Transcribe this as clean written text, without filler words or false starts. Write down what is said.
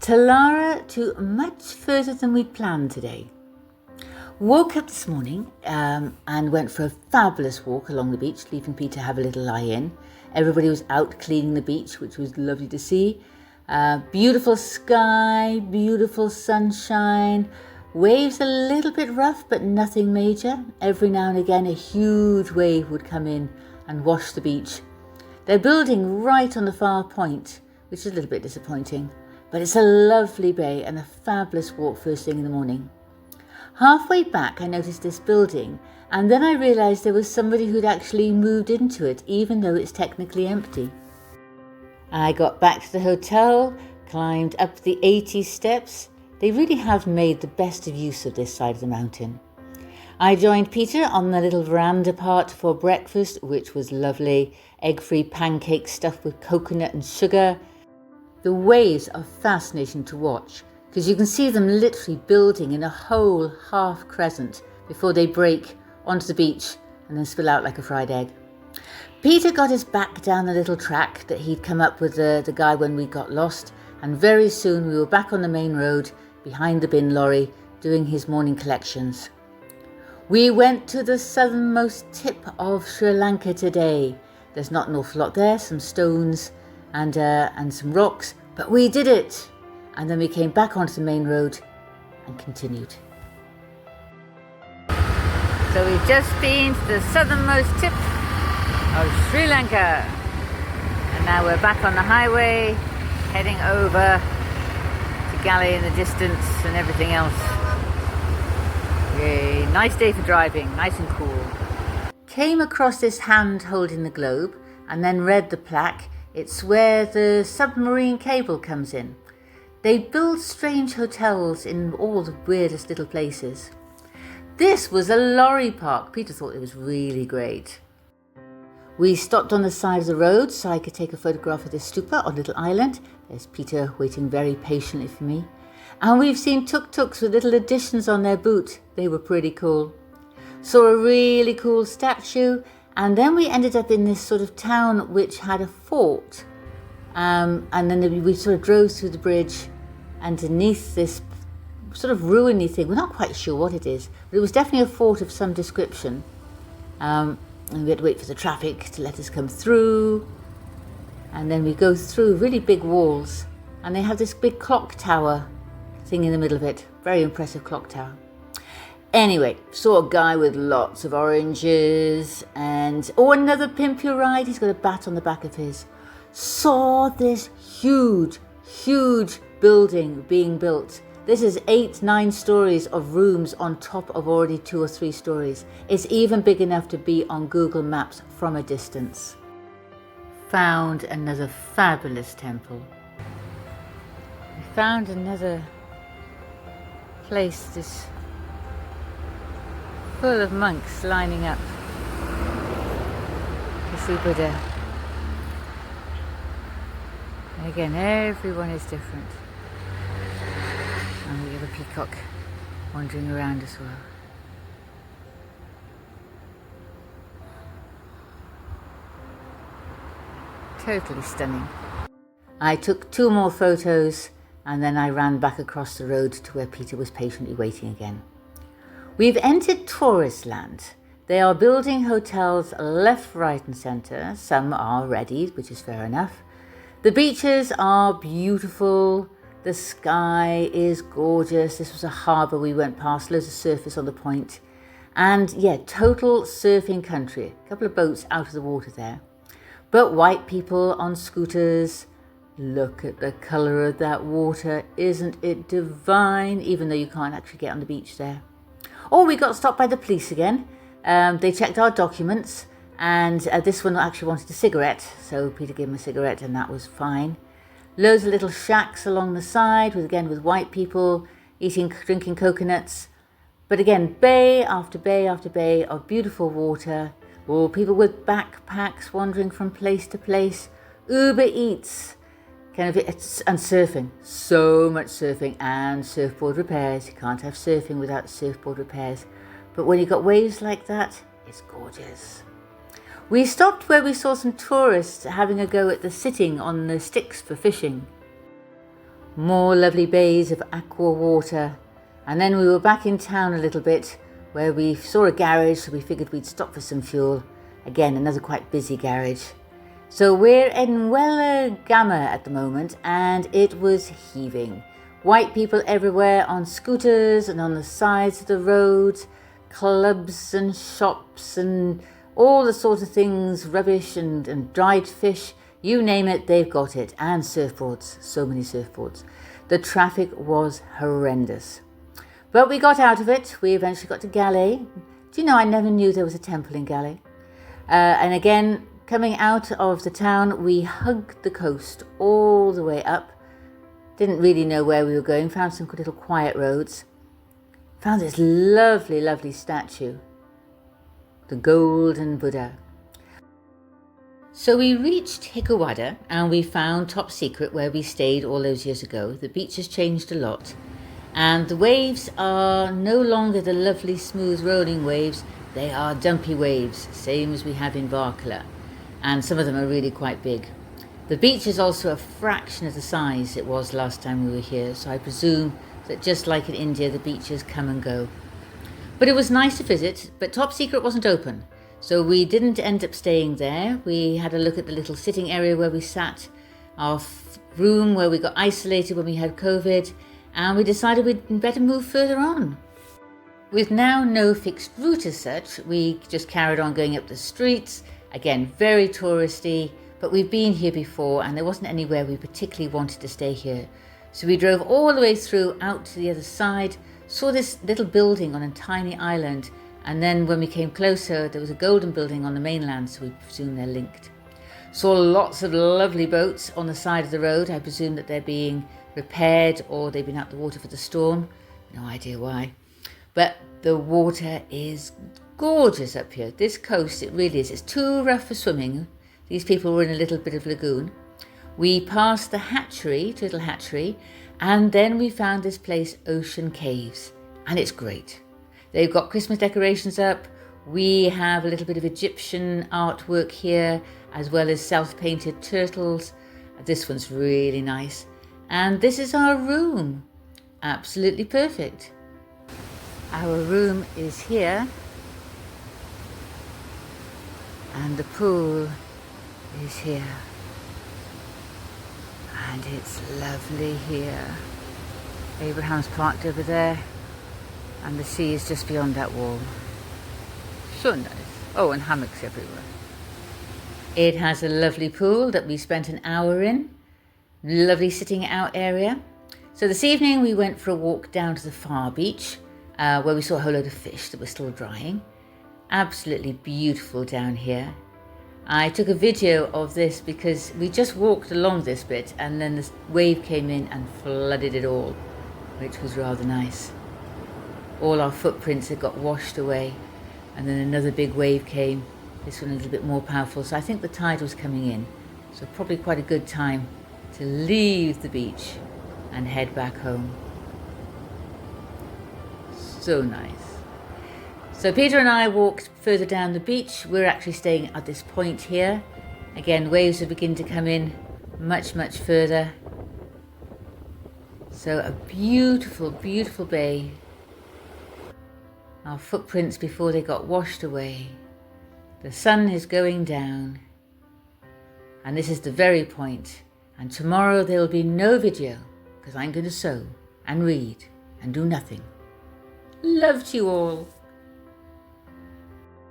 Talalla to much further than we'd planned today. Woke up this morning and went for a fabulous walk along the beach, leaving Peter have a little lie in. Everybody was out cleaning the beach, which was lovely to see. Beautiful sky, beautiful sunshine, waves a little bit rough but nothing major. Every now and again a huge wave would come in and wash the beach. They're building right on the far point, which is a little bit disappointing, but it's a lovely bay and a fabulous walk first thing in the morning. Halfway back I noticed this building, and then I realised there was somebody who'd actually moved into it, even though it's technically empty. I got back to the hotel, climbed up the 80 steps. They really have made the best of use of this side of the mountain. I joined Peter on the little veranda part for breakfast, which was lovely. Egg-free pancakes stuffed with coconut and sugar. The waves are fascinating to watch, because you can see them literally building in a whole half crescent before they break onto the beach and then spill out like a fried egg. Peter got us back down the little track that he'd come up with the guy when we got lost, and very soon we were back on the main road behind the bin lorry doing his morning collections. We went to the southernmost tip of Sri Lanka today. There's not an awful lot there, some stones and some rocks, but we did it. And then we came back onto the main road and continued. So we've just been to the southernmost tip of Sri Lanka. And now we're back on the highway, heading over to Galley in the distance and everything else. Yay, nice day for driving, nice and cool. Came across this hand holding the globe and then read the plaque. It's where the submarine cable comes in. They build strange hotels in all the weirdest little places. This was a lorry park. Peter thought it was really great. We stopped on the side of the road so I could take a photograph of this stupa on a little island. There's Peter waiting very patiently for me. And we've seen tuk-tuks with little additions on their boot. They were pretty cool. Saw a really cool statue, and then we ended up in this sort of town which had a fort. And then we sort of drove through the bridge underneath this sort of ruiny thing. We're not quite sure what it is, but it was definitely a fort of some description. And we had to wait for the traffic to let us come through. And then we go through really big walls, and they have this big clock tower thing in the middle of it. Very impressive clock tower. Anyway, saw a guy with lots of oranges and, another pimp your ride. He's got a bat on the back of his. Saw this huge building being built. This is 8-9 stories of rooms on top of already 2 or 3 stories. It's even big enough to be on Google Maps from a distance. Found another fabulous temple. We found another place this full of monks lining up to see Buddha. And again, everyone is different. And we have a peacock wandering around as well. Totally stunning. I took 2 more photos and then I ran back across the road to where Peter was patiently waiting again. We've entered tourist land. They are building hotels left, right and centre. Some are ready, which is fair enough. The beaches are beautiful. The sky is gorgeous. This was a harbour we went past, loads of surfers on the point. And yeah, total surfing country. A couple of boats out of the water there. But white people on scooters. Look at the colour of that water. Isn't it divine? Even though you can't actually get on the beach there. We got stopped by the police again. They checked our documents, and this one actually wanted a cigarette, so Peter gave him a cigarette and that was fine. Loads of little shacks along the side with white people drinking coconuts. But again, bay after bay after bay of beautiful water. People with backpacks wandering from place to place. Uber Eats. And surfing. So much surfing and surfboard repairs. You can't have surfing without surfboard repairs. But when you've got waves like that, it's gorgeous. We stopped where we saw some tourists having a go at the sitting on the sticks for fishing. More lovely bays of aqua water. And then we were back in town a little bit where we saw a garage, so we figured we'd stop for some fuel. Again, another quite busy garage. So we're in Wella Gamma at the moment, and it was heaving. White people everywhere on scooters and on the sides of the roads, clubs and shops and all the sort of things, rubbish and dried fish, you name it, they've got it. And surfboards, so many surfboards. The traffic was horrendous. But we got out of it. We eventually got to Galé. Do you know, I never knew there was a temple in Galé. And again, coming out of the town, we hugged the coast all the way up. Didn't really know where we were going. Found some good little quiet roads. Found this lovely, lovely statue. The Golden Buddha. So we reached Hikkaduwa and we found Top Secret where we stayed all those years ago. The beach has changed a lot. And the waves are no longer the lovely smooth rolling waves, they are dumpy waves, same as we have in Varkala, and some of them are really quite big. The beach is also a fraction of the size it was last time we were here, so I presume that just like in India, the beaches come and go. But it was nice to visit, but Top Secret wasn't open, so we didn't end up staying there. We had a look at the little sitting area where we sat, our room where we got isolated when we had COVID, and we decided we'd better move further on. With now no fixed route as such, we just carried on going up the streets. Again, very touristy, but we've been here before and there wasn't anywhere we particularly wanted to stay here. So we drove all the way through out to the other side, saw this little building on a tiny island, and then when we came closer, there was a golden building on the mainland, so we presume they're linked. Saw lots of lovely boats on the side of the road. I presume that they're being repaired or they've been out the water for the storm. No idea why. But the water is gorgeous up here. This coast, it really is. It's too rough for swimming. These people were in a little bit of lagoon. We passed the hatchery, Turtle Hatchery, and then we found this place, Ocean Caves, and it's great. They've got Christmas decorations up. We have a little bit of Egyptian artwork here, as well as self-painted turtles. This one's really nice. And this is our room. Absolutely perfect. Our room is here. And the pool is here. And it's lovely here. Abraham's parked over there. And the sea is just beyond that wall. So nice. Oh, and hammocks everywhere. It has a lovely pool that we spent an hour in. Lovely sitting out area. So this evening we went for a walk down to the far beach where we saw a whole load of fish that were still drying. Absolutely beautiful down here. I took a video of this because we just walked along this bit and then this wave came in and flooded it all, which was rather nice. All our footprints had got washed away and then another big wave came, this one a little bit more powerful, so I think the tide was coming in, so probably quite a good time to leave the beach and head back home. So nice. So Peter and I walked further down the beach. We're actually staying at this point here. Again, waves are beginning to come in much, much further. So a beautiful, beautiful bay. Our footprints before they got washed away. The sun is going down. And this is the very point. And tomorrow there will be no video because I'm going to sew and read and do nothing. Love to you all.